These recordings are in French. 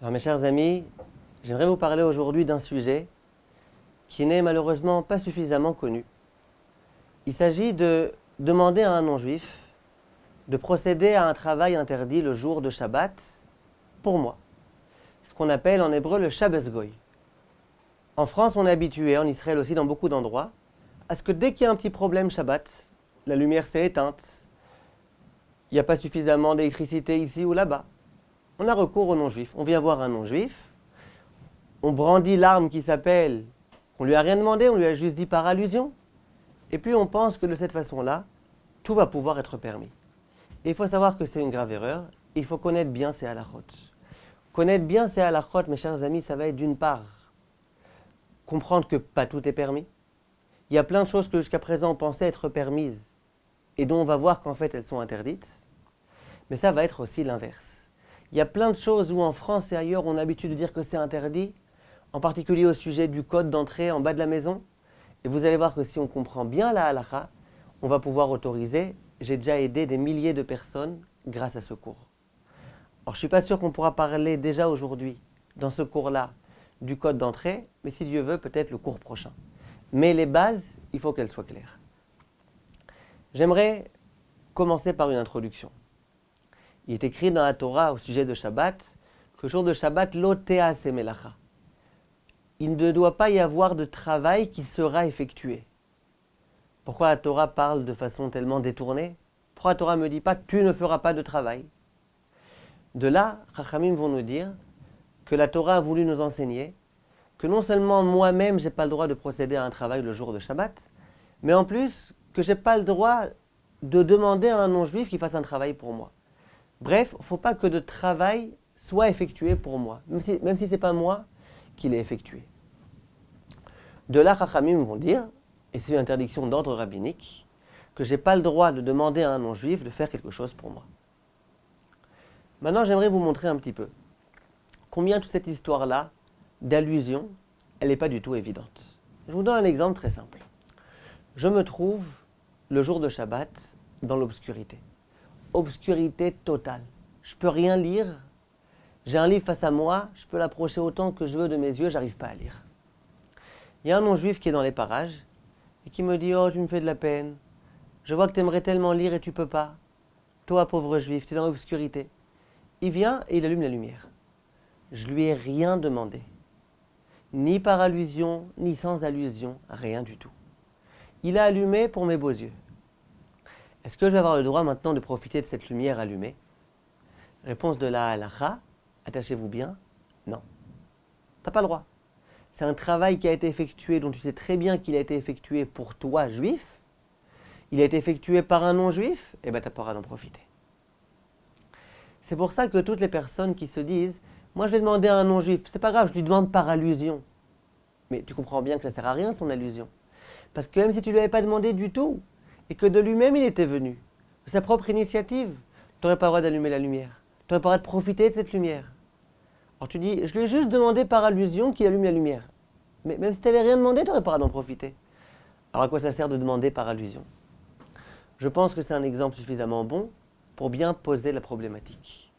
Alors mes chers amis, j'aimerais vous parler aujourd'hui d'un sujet qui n'est malheureusement pas suffisamment connu. Il s'agit de demander à un non-juif de procéder à un travail interdit le jour de Shabbat pour moi. Ce qu'on appelle en hébreu le Shabbos Goy. En France, on est habitué, en Israël aussi, dans beaucoup d'endroits, à ce que dès qu'il y a un petit problème Shabbat, la lumière s'est éteinte, il n'y a pas suffisamment d'électricité ici ou là-bas, on a recours aux non-juifs. On vient voir un non-juif, on brandit l'arme qui s'appelle, on lui a rien demandé, on lui a juste dit par allusion, et puis on pense que de cette façon-là, tout va pouvoir être permis. Et il faut savoir que c'est une grave erreur, il faut connaître bien ces halachot. Connaître bien ces halachot, mes chers amis, ça va être d'une part, comprendre que pas tout est permis. Il y a plein de choses que jusqu'à présent on pensait être permises, et dont on va voir qu'en fait elles sont interdites, mais ça va être aussi l'inverse. Il y a plein de choses où en France et ailleurs on a l'habitude de dire que c'est interdit, en particulier au sujet du code d'entrée en bas de la maison. Et vous allez voir que si on comprend bien la halakha, on va pouvoir autoriser. J'ai déjà aidé des milliers de personnes grâce à ce cours. Alors je ne suis pas sûr qu'on pourra parler déjà aujourd'hui, dans ce cours-là, du code d'entrée, mais si Dieu veut, peut-être le cours prochain. Mais les bases, il faut qu'elles soient claires. J'aimerais commencer par une introduction. Il est écrit dans la Torah au sujet de Shabbat que le jour de Shabbat, lo te'aseh melacha. Il ne doit pas y avoir de travail qui sera effectué. Pourquoi la Torah parle de façon tellement détournée? Pourquoi la Torah ne me dit pas tu ne feras pas de travail? De là, Chachamim vont nous dire que la Torah a voulu nous enseigner que non seulement moi-même je n'ai pas le droit de procéder à un travail le jour de Shabbat, mais en plus que je n'ai pas le droit de demander à un non-juif qu'il fasse un travail pour moi. Bref, il ne faut pas que de travail soit effectué pour moi, même si ce n'est pas moi qui l'ai effectué. De là, Chachamim vont dire, et c'est une interdiction d'ordre rabbinique, que je n'ai pas le droit de demander à un non-juif de faire quelque chose pour moi. Maintenant, j'aimerais vous montrer un petit peu combien toute cette histoire-là d'allusion, elle n'est pas du tout évidente. Je vous donne un exemple très simple. Je me trouve le jour de Shabbat dans l'obscurité. Obscurité totale. Je ne peux rien lire. J'ai un livre face à moi, je peux l'approcher autant que je veux de mes yeux, j'arrive pas à lire. Il y a un non-juif qui est dans les parages et qui me dit « Oh, tu me fais de la peine. Je vois que tu aimerais tellement lire et tu peux pas. Toi, pauvre juif, tu es dans l'obscurité. » Il vient et il allume la lumière. Je lui ai rien demandé. Ni par allusion, ni sans allusion, rien du tout. Il a allumé pour mes beaux yeux. Est-ce que je vais avoir le droit maintenant de profiter de cette lumière allumée? Réponse de la halakha, attachez-vous bien, non. Tu n'as pas le droit. C'est un travail qui a été effectué, dont tu sais très bien qu'il a été effectué pour toi, juif. Il a été effectué par un non-juif, et bien tu n'as pas le droit d'en profiter. C'est pour ça que toutes les personnes qui se disent « Moi je vais demander à un non-juif, c'est pas grave, je lui demande par allusion. » Mais tu comprends bien que ça ne sert à rien ton allusion. Parce que même si tu ne lui avais pas demandé du tout, et que de lui-même il était venu, de sa propre initiative, tu n'aurais pas le droit d'allumer la lumière. Tu n'aurais pas le droit de profiter de cette lumière. Alors tu dis, je lui ai juste demandé par allusion qu'il allume la lumière. Mais même si tu n'avais rien demandé, tu n'aurais pas le droit d'en profiter. Alors à quoi ça sert de demander par allusion? Je pense que c'est un exemple suffisamment bon pour bien poser la problématique.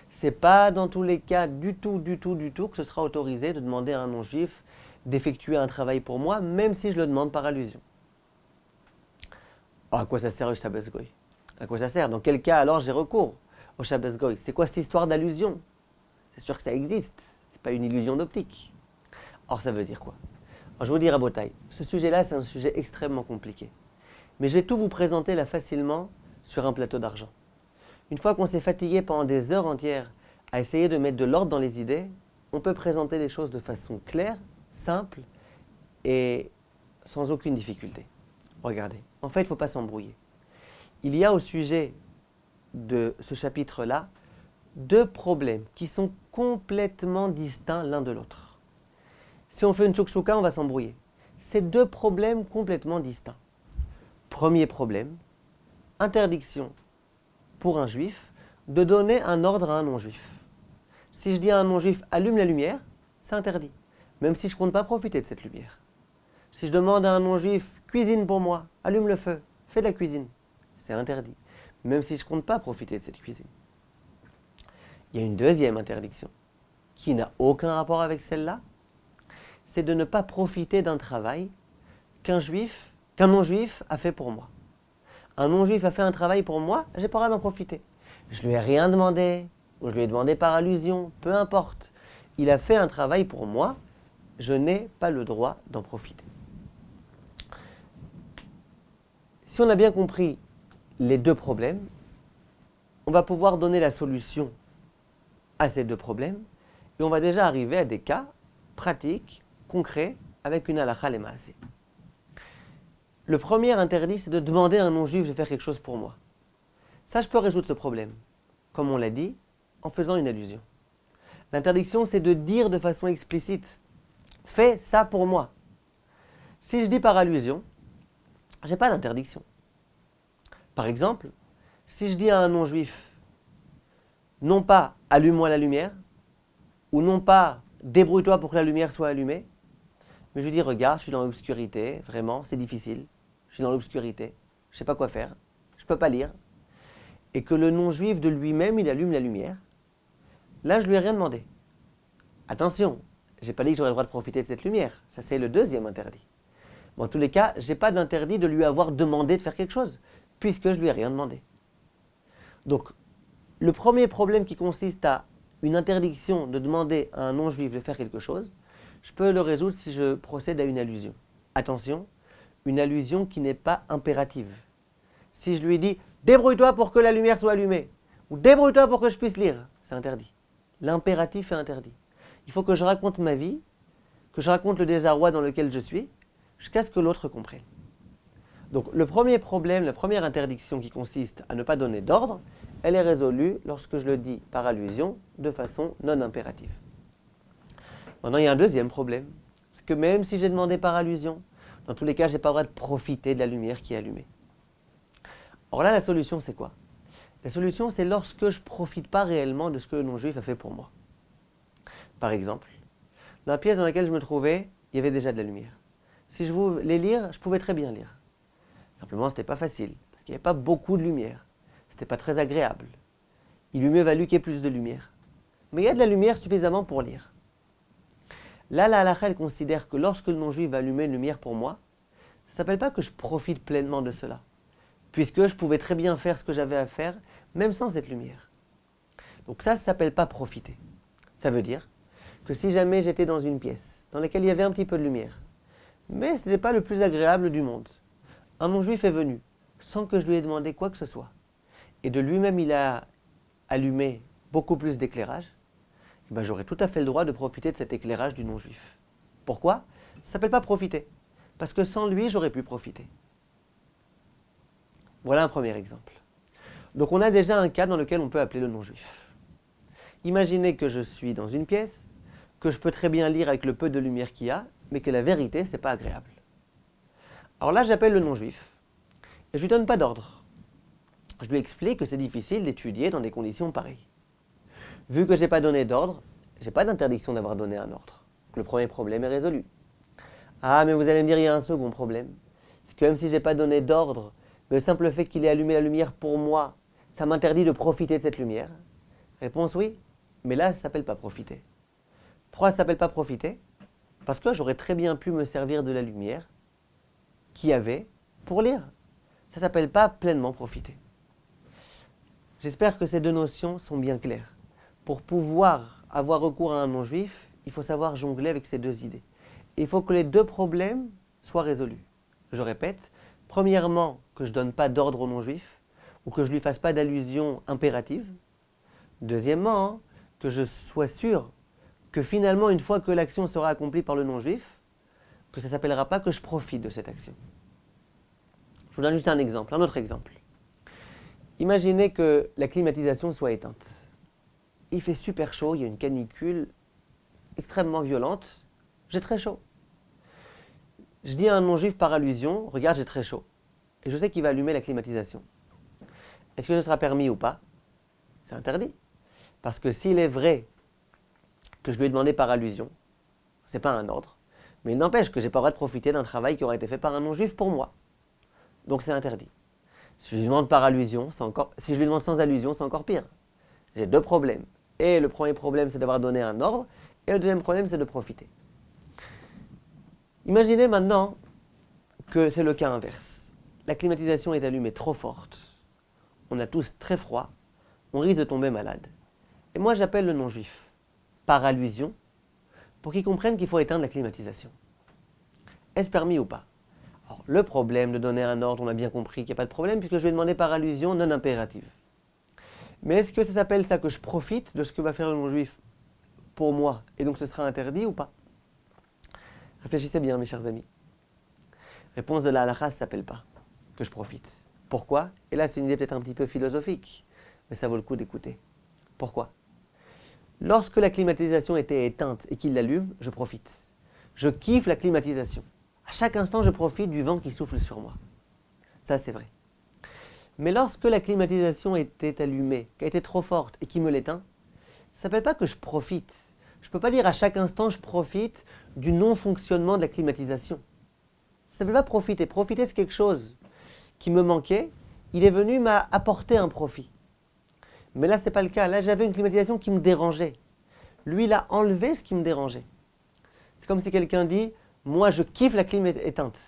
C'est pas dans tous les cas du tout que ce sera autorisé de demander à un non-juif d'effectuer un travail pour moi, même si je le demande par allusion. Alors à quoi ça sert le Shabbos Goy? À quoi ça sert? Dans quel cas alors j'ai recours au Shabbos Goy? C'est quoi cette histoire d'allusion? C'est sûr que ça existe, c'est pas une illusion d'optique. Alors ça veut dire quoi? Alors je vais vous dire à Botaï, ce sujet-là c'est un sujet extrêmement compliqué. Mais je vais tout vous présenter là facilement sur un plateau d'argent. Une fois qu'on s'est fatigué pendant des heures entières à essayer de mettre de l'ordre dans les idées, on peut présenter des choses de façon claire, simple et sans aucune difficulté. Regardez, en fait il ne faut pas s'embrouiller. Il y a au sujet de ce chapitre-là deux problèmes qui sont complètement distincts l'un de l'autre. Si on fait une chouchouka, on va s'embrouiller. C'est deux problèmes complètement distincts. Premier problème, interdiction pour un juif de donner un ordre à un non-juif. Si je dis à un non-juif allume la lumière, c'est interdit, même si je ne compte pas profiter de cette lumière. Si je demande à un non-juif cuisine pour moi, allume le feu, fais de la cuisine, c'est interdit, même si je ne compte pas profiter de cette cuisine. Il y a une deuxième interdiction qui n'a aucun rapport avec celle-là, c'est de ne pas profiter d'un travail qu'un non-juif a fait pour moi. Un non-juif a fait un travail pour moi, j'ai pas le droit d'en profiter. Je lui ai rien demandé, ou je lui ai demandé par allusion, peu importe. Il a fait un travail pour moi, je n'ai pas le droit d'en profiter. Si on a bien compris les deux problèmes, on va pouvoir donner la solution à ces deux problèmes et on va déjà arriver à des cas pratiques, concrets, avec une halakha lemaasé. Le premier interdit, c'est de demander à un non-juif de faire quelque chose pour moi. Ça, je peux résoudre ce problème, comme on l'a dit, en faisant une allusion. L'interdiction, c'est de dire de façon explicite « fais ça pour moi ». Si je dis par allusion, je n'ai pas d'interdiction. Par exemple, si je dis à un non-juif non pas « allume-moi la lumière » ou non pas « débrouille-toi pour que la lumière soit allumée », mais je lui dis « regarde, je suis dans l'obscurité, vraiment, c'est difficile, je suis dans l'obscurité, je ne sais pas quoi faire, je ne peux pas lire », et que le non-juif de lui-même, il allume la lumière, là, je ne lui ai rien demandé. Attention, je n'ai pas dit que j'aurais le droit de profiter de cette lumière, ça c'est le deuxième interdit. Bon, en tous les cas, je n'ai pas d'interdit de lui avoir demandé de faire quelque chose, puisque je ne lui ai rien demandé. Donc, le premier problème qui consiste à une interdiction de demander à un non-juif de faire quelque chose, je peux le résoudre si je procède à une allusion. Attention, une allusion qui n'est pas impérative. Si je lui dis « débrouille-toi pour que la lumière soit allumée » ou « débrouille-toi pour que je puisse lire », c'est interdit. L'impératif est interdit. Il faut que je raconte ma vie, que je raconte le désarroi dans lequel je suis, jusqu'à ce que l'autre comprenne. Donc le premier problème, la première interdiction qui consiste à ne pas donner d'ordre, elle est résolue lorsque je le dis par allusion, de façon non impérative. Maintenant, il y a un deuxième problème, c'est que même si j'ai demandé par allusion, dans tous les cas, je n'ai pas le droit de profiter de la lumière qui est allumée. Or là, la solution, c'est quoi? La solution, c'est lorsque je ne profite pas réellement de ce que le non-juif a fait pour moi. Par exemple, dans la pièce dans laquelle je me trouvais, il y avait déjà de la lumière. Si je voulais lire, je pouvais très bien lire. Simplement, ce n'était pas facile, parce qu'il n'y avait pas beaucoup de lumière. Ce n'était pas très agréable. Il eût mieux valu qu'il y ait plus de lumière. Mais il y a de la lumière suffisamment pour lire. Là, la halakha, elle considère que lorsque le non-juif va allumer une lumière pour moi, ça ne s'appelle pas que je profite pleinement de cela, puisque je pouvais très bien faire ce que j'avais à faire, même sans cette lumière. Donc ça ne s'appelle pas profiter. Ça veut dire que si jamais j'étais dans une pièce dans laquelle il y avait un petit peu de lumière, mais ce n'était pas le plus agréable du monde, un non-juif est venu, sans que je lui ai demandé quoi que ce soit, et de lui-même il a allumé beaucoup plus d'éclairage, eh ben, j'aurais tout à fait le droit de profiter de cet éclairage du non-juif. Pourquoi? Ça ne s'appelle pas profiter, parce que sans lui, j'aurais pu profiter. Voilà un premier exemple. Donc on a déjà un cas dans lequel on peut appeler le non-juif. Imaginez que je suis dans une pièce, que je peux très bien lire avec le peu de lumière qu'il y a, mais que la vérité, ce n'est pas agréable. Alors là, j'appelle le non-juif, et je ne lui donne pas d'ordre. Je lui explique que c'est difficile d'étudier dans des conditions pareilles. Vu que je n'ai pas donné d'ordre, je n'ai pas d'interdiction d'avoir donné un ordre. Donc le premier problème est résolu. Ah, mais vous allez me dire, il y a un second problème. C'est que même si je n'ai pas donné d'ordre, le simple fait qu'il ait allumé la lumière pour moi, ça m'interdit de profiter de cette lumière. Réponse oui, mais là, ça ne s'appelle pas profiter. Pourquoi ça ne s'appelle pas profiter? Parce que j'aurais très bien pu me servir de la lumière qu'il y avait pour lire. Ça ne s'appelle pas pleinement profiter. J'espère que ces deux notions sont bien claires. Pour pouvoir avoir recours à un non-juif, il faut savoir jongler avec ces deux idées. Et il faut que les deux problèmes soient résolus. Je répète, premièrement, que je ne donne pas d'ordre au non-juif, ou que je ne lui fasse pas d'allusion impérative. Deuxièmement, que je sois sûr que finalement, une fois que l'action sera accomplie par le non-juif, que ça ne s'appellera pas que je profite de cette action. Je vous donne juste un exemple, un autre exemple. Imaginez que la climatisation soit éteinte. Il fait super chaud, il y a une canicule extrêmement violente, j'ai très chaud. Je dis à un non-juif par allusion, regarde, j'ai très chaud. Et je sais qu'il va allumer la climatisation. Est-ce que ce sera permis ou pas? C'est interdit. Parce que s'il est vrai que je lui ai demandé par allusion, ce n'est pas un ordre, mais il n'empêche que je n'ai pas le droit de profiter d'un travail qui aurait été fait par un non-juif pour moi. Donc c'est interdit. Si je lui demande par allusion, si je lui demande sans allusion, c'est encore pire. J'ai deux problèmes. Et le premier problème, c'est d'avoir donné un ordre. Et le deuxième problème, c'est de profiter. Imaginez maintenant que c'est le cas inverse. La climatisation est allumée trop forte. On a tous très froid. On risque de tomber malade. Et moi, j'appelle le non-juif, par allusion, pour qu'il comprenne qu'il faut éteindre la climatisation. Est-ce permis ou pas? Alors, le problème de donner un ordre, on a bien compris qu'il n'y a pas de problème, puisque je vais demander par allusion non impérative. Mais est-ce que ça s'appelle ça que je profite de ce que va faire le non-juif pour moi, et donc ce sera interdit ou pas? Réfléchissez bien, mes chers amis. Réponse de la halakha, ça ne s'appelle pas que je profite. Pourquoi? Et là, c'est une idée peut-être un petit peu philosophique, mais ça vaut le coup d'écouter. Pourquoi? Lorsque la climatisation était éteinte et qu'il l'allume, je profite. Je kiffe la climatisation. À chaque instant, je profite du vent qui souffle sur moi. Ça, c'est vrai. Mais lorsque la climatisation était allumée, qu'elle était trop forte et qu'il me l'éteint, ça ne s'appelle pas que je profite. Je ne peux pas dire à chaque instant je profite du non-fonctionnement de la climatisation. Ça ne s'appelle pas profiter. Profiter, c'est quelque chose qui me manquait. Il est venu m'apporter un profit. Mais là, ce n'est pas le cas. Là, j'avais une climatisation qui me dérangeait. Lui, il a enlevé ce qui me dérangeait. C'est comme si quelqu'un dit « Moi, je kiffe la clim éteinte ».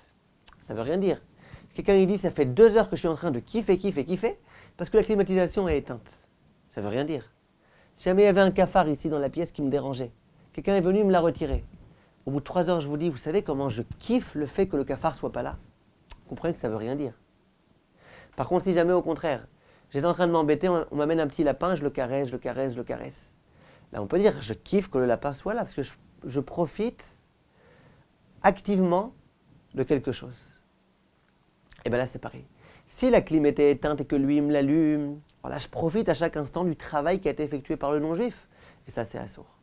Ça ne veut rien dire. Quelqu'un il dit « Ça fait 2 heures que je suis en train de kiffer, parce que la climatisation est éteinte ». Ça ne veut rien dire. Si jamais il y avait un cafard ici dans la pièce qui me dérangeait, quelqu'un est venu me la retirer. Au bout de 3 heures, je vous dis « Vous savez comment je kiffe le fait que le cafard ne soit pas là ?» Vous comprenez que ça ne veut rien dire. Par contre, si jamais au contraire, j'étais en train de m'embêter, on m'amène un petit lapin, je le caresse. Là, on peut dire, je kiffe que le lapin soit là, parce que je profite activement de quelque chose. Et bien là, c'est pareil. Si la clim était éteinte et que lui me l'allume, voilà, je profite à chaque instant du travail qui a été effectué par le non-juif. Et ça, c'est assourd.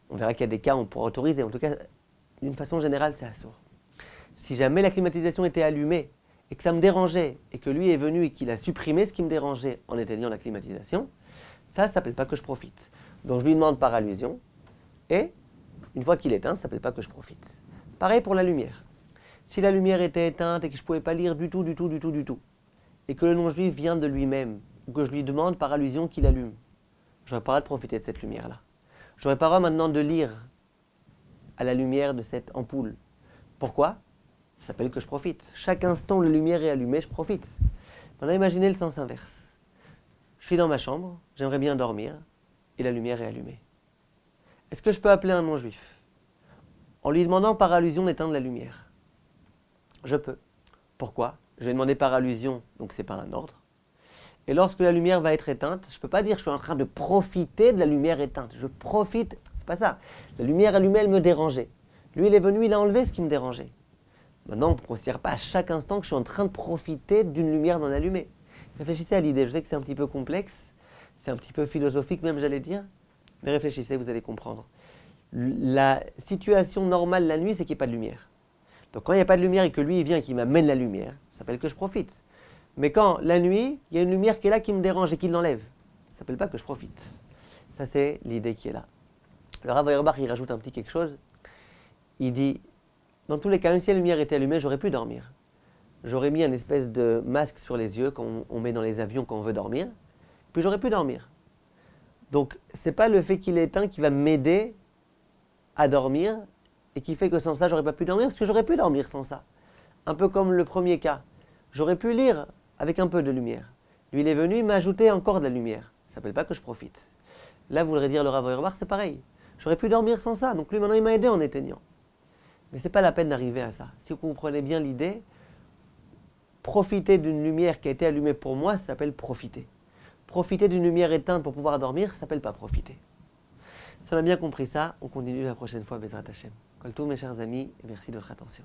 On verra qu'il y a des cas où on pourra autoriser. En tout cas, d'une façon générale, c'est assourd. Si jamais la climatisation était allumée, et que ça me dérangeait, et que lui est venu et qu'il a supprimé ce qui me dérangeait en éteignant la climatisation, ça ne s'appelle pas que je profite. Donc je lui demande par allusion, et une fois qu'il est éteint, ça ne s'appelle pas que je profite. Pareil pour la lumière. Si la lumière était éteinte et que je ne pouvais pas lire du tout, et que le non-juif vient de lui-même, ou que je lui demande par allusion qu'il allume, je n'aurais pas le droit de profiter de cette lumière-là. Je n'aurais pas le droit maintenant de lire à la lumière de cette ampoule. Pourquoi? Ça s'appelle que je profite. Chaque instant où la lumière est allumée, je profite. Maintenant, imaginez le sens inverse. Je suis dans ma chambre, j'aimerais bien dormir, et la lumière est allumée. Est-ce que je peux appeler un non-juif en lui demandant par allusion d'éteindre la lumière? Je peux. Pourquoi? Je vais demander par allusion, donc ce n'est pas un ordre. Et lorsque la lumière va être éteinte, je ne peux pas dire que je suis en train de profiter de la lumière éteinte. Je profite, c'est pas ça. La lumière allumée, elle me dérangeait. Lui, il est venu, il a enlevé ce qui me dérangeait. Maintenant, on ne considère pas à chaque instant que je suis en train de profiter d'une lumière non allumée. Réfléchissez à l'idée. Je sais que c'est un petit peu complexe, c'est un petit peu philosophique même, j'allais dire. Mais réfléchissez, vous allez comprendre. La situation normale la nuit, c'est qu'il n'y ait pas de lumière. Donc quand il n'y a pas de lumière et que lui, il vient et qu'il m'amène la lumière, ça s'appelle que je profite. Mais quand la nuit, il y a une lumière qui est là, qui me dérange et qui l'enlève, ça ne s'appelle pas que je profite. Ça, c'est l'idée qui est là. Le Rav Auerbach, il rajoute un petit quelque chose. Il dit, dans tous les cas, même si la lumière était allumée, j'aurais pu dormir. J'aurais mis un espèce de masque sur les yeux qu'on met dans les avions quand on veut dormir, puis j'aurais pu dormir. Donc, ce n'est pas le fait qu'il est éteint qui va m'aider à dormir et qui fait que sans ça, j'aurais pas pu dormir, parce que j'aurais pu dormir sans ça. Un peu comme le premier cas. J'aurais pu lire avec un peu de lumière. Lui, il est venu, il m'a ajouté encore de la lumière. Ça ne s'appelle pas que je profite. Là, vous voudrez dire le Rav Auerbach, c'est pareil. J'aurais pu dormir sans ça, donc lui, maintenant, il m'a aidé en éteignant. Mais ce n'est pas la peine d'arriver à ça. Si vous comprenez bien l'idée, profiter d'une lumière qui a été allumée pour moi, ça s'appelle profiter. Profiter d'une lumière éteinte pour pouvoir dormir, ça ne s'appelle pas profiter. Si on a bien compris ça, on continue la prochaine fois, Bezrat Hashem. Kol tov, mes chers amis, et merci de votre attention.